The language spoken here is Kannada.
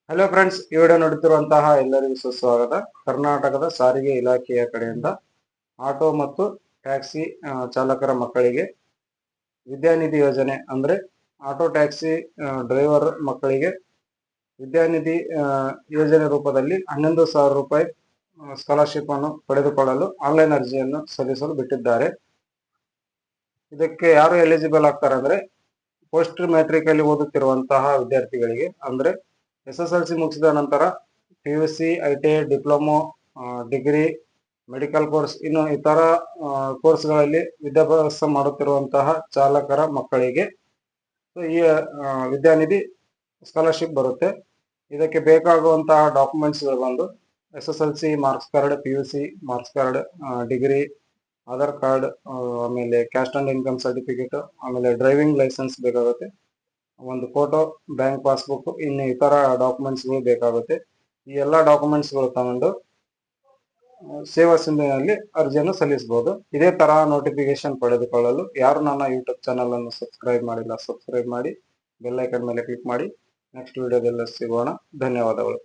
ಹಲೋ ಫ್ರೆಂಡ್ಸ್, ಈ ವಿಡಿಯೋ ನೋಡುತ್ತಿರುವಂತಹ ಎಲ್ಲರಿಗೂ ಸುಸ್ವಾಗತ. ಕರ್ನಾಟಕದ ಸಾರಿಗೆ ಇಲಾಖೆಯ ಕಡೆಯಿಂದ ಆಟೋ ಮತ್ತು ಟ್ಯಾಕ್ಸಿ ಚಾಲಕರ ಮಕ್ಕಳಿಗೆ ವಿದ್ಯಾನಿಧಿ ಯೋಜನೆ ಅಂದ್ರೆ ಆಟೋ ಟ್ಯಾಕ್ಸಿ ಡ್ರೈವರ್ ಮಕ್ಕಳಿಗೆ ವಿದ್ಯಾನಿಧಿ ಯೋಜನೆ ರೂಪದಲ್ಲಿ 11,000 ರೂಪಾಯಿ ಸ್ಕಾಲರ್ಶಿಪ್ ಅನ್ನು ಪಡೆದುಕೊಳ್ಳಲು ಆನ್ಲೈನ್ ಅರ್ಜಿಯನ್ನು ಸಲ್ಲಿಸಲು ಬಿಟ್ಟಿದ್ದಾರೆ. ಇದಕ್ಕೆ ಯಾರು ಎಲಿಜಿಬಲ್ ಆಗ್ತಾರೆ ಅಂದ್ರೆ ಪೋಸ್ಟ್ ಮ್ಯಾಟ್ರಿಕ್ ಅಲ್ಲಿ ಓದುತ್ತಿರುವಂತಹ ವಿದ್ಯಾರ್ಥಿಗಳಿಗೆ, ಅಂದ್ರೆ SSLC ಮುಗಿಸಿದ ನಂತರ PUC, ITI, diploma, degree, medical course, ಇನ್ನು ಇತರ ಕೋರ್ಸ್ಗಳಲ್ಲಿ ವಿದ್ಯಾಭ್ಯಾಸ ಮಾಡುತ್ತಿರುವಂತಹ ಚಾಲಕರ ಮಕ್ಕಳಿಗೆ ಈ ವಿದ್ಯಾನಿಧಿ ಸ್ಕಾಲರ್ಶಿಪ್ ಬರುತ್ತೆ. ಇದಕ್ಕೆ ಬೇಕಾಗುವಂತಹ ಡಾಕ್ಯುಮೆಂಟ್ಸ್ಗಳು ಬಂದು SSLC marks card, PUC marks card, degree, Aadhaar card, ಆಮೇಲೆ ಕ್ಯಾಸ್ಟ್ ಅಂಡ್ ಇನ್ಕಮ್ ಸರ್ಟಿಫಿಕೇಟ್, ಆಮೇಲೆ ಡ್ರೈವಿಂಗ್ ಲೈಸೆನ್ಸ್ ಬೇಕಾಗುತ್ತೆ, ಒಂದು ಫೋಟೋ, ಬ್ಯಾಂಕ್ ಪಾಸ್ಬುಕ್, ಇನ್ನು ಇತರ ಡಾಕ್ಯುಮೆಂಟ್ಸ್ಗಳು ಬೇಕಾಗುತ್ತೆ. ಈ ಎಲ್ಲ ಡಾಕ್ಯುಮೆಂಟ್ಸ್ಗಳು ತಗೊಂಡು ಸೇವಾ ಸಿಂಧುವಿನಲ್ಲಿ ಅರ್ಜಿಯನ್ನು ಸಲ್ಲಿಸಬಹುದು. ಇದೇ ತರ ನೋಟಿಫಿಕೇಶನ್ ಪಡೆದುಕೊಳ್ಳಲು ಯಾರು ನನ್ನ ಯೂಟ್ಯೂಬ್ ಚಾನಲ್ ಅನ್ನು ಸಬ್ಸ್ಕ್ರೈಬ್ ಮಾಡಿಲ್ಲ, ಸಬ್ಸ್ಕ್ರೈಬ್ ಮಾಡಿ, ಬೆಲ್ ಐಕನ್ ಮೇಲೆ ಕ್ಲಿಕ್ ಮಾಡಿ. ನೆಕ್ಸ್ಟ್ ವಿಡಿಯೋದಲ್ಲಿ ಸಿಗೋಣ. ಧನ್ಯವಾದಗಳು.